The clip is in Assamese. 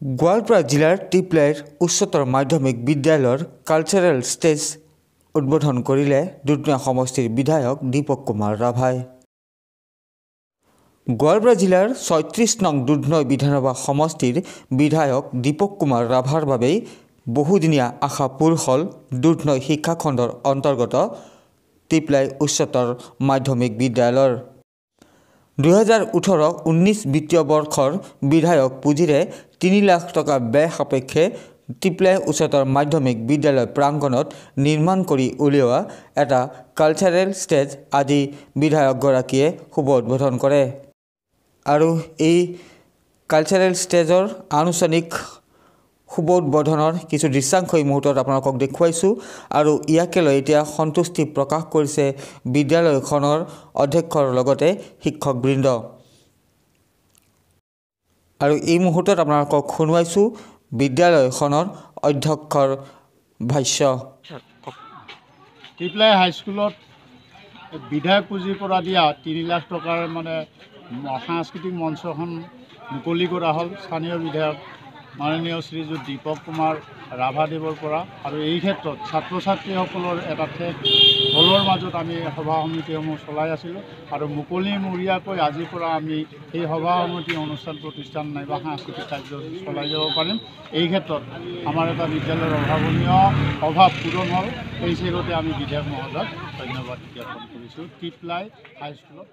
গোৱালপাৰা জিলাৰ টিপলাইৰ উচ্চতৰ মাধ্যমিক বিদ্যালয়ৰ কালচাৰেল ষ্টেজ উদ্বোধন কৰিলে দুধনৈ সমষ্টিৰ বিধায়ক দীপক কুমাৰ ৰাভাই। গোৱালপাৰা জিলাৰ ৩৬ নং দুধনৈ বিধানসভা সমষ্টিৰ বিধায়ক দীপক কুমাৰ ৰাভাৰ বাবেই বহুদিনীয়া আশা পূৰ হ'ল দুধনৈ শিক্ষাখণ্ডৰ অন্তৰ্গত টিপলাই উচ্চতৰ মাধ্যমিক বিদ্যালয়ৰ 2018-19 বিত্তীয় বৰ্ষৰ বিধায়ক পুঁজিৰে 3 লাখ টকা ব্যয় সাপেক্ষে টিপলাই উচ্চতৰ মাধ্যমিক বিদ্যালয় প্ৰাংগণত নিৰ্মাণ কৰি উলিওৱা এটা কালচাৰেল ষ্টেজ আজি বিধায়কগৰাকীয়ে শুভ উদ্বোধন কৰে। আৰু এই কালচাৰেল ষ্টেজৰ আনুষ্ঠানিক শুভ উদ্বোধনৰ কিছু দৃশ্যাংশ এই মুহূৰ্তত আপোনালোকক দেখুৱাইছোঁ আৰু ইয়াকে লৈ এতিয়া সন্তুষ্টি প্ৰকাশ কৰিছে বিদ্যালয়খনৰ অধ্যক্ষৰ লগতে শিক্ষকবৃন্দ। আৰু এই মুহূৰ্তত আপোনালোকক শুনাইছোঁ বিদ্যালয়খনৰ অধ্যক্ষৰ ভাষ্য। টিপলাই হাইস্কুলত বিধায়ক পুঁজিৰ পৰা দিয়া 3 লাখ টকাৰ সাংস্কৃতিক মঞ্চখন মুকলি কৰা হ'ল স্থানীয় বিধায়ক মাননীয় শ্ৰীযুত দীপক কুমাৰ ৰাভাদেৱৰ পৰা। আৰু এই ক্ষেত্ৰত ছাত্ৰ ছাত্ৰীসকলৰ এটা ঠেক দলৰ মাজত আমি সভা সমিতিসমূহ চলাই আছিলোঁ আৰু মুকলিমূৰীয়াকৈ আজিৰ পৰা আমি এই সভা সমিতি অনুষ্ঠান প্ৰতিষ্ঠান নাইবা সাংস্কৃতিক কাৰ্য চলাই যাব পাৰিম। এই ক্ষেত্ৰত আমাৰ এটা বিদ্যালয়ৰ অভাৱনীয় অভাৱ পূৰণ হ'ল। এই চেগতে আমি বিধায়ক মহোদয়ক ধন্যবাদ জ্ঞাপন কৰিছোঁ টিপলাই হাইস্কুলত।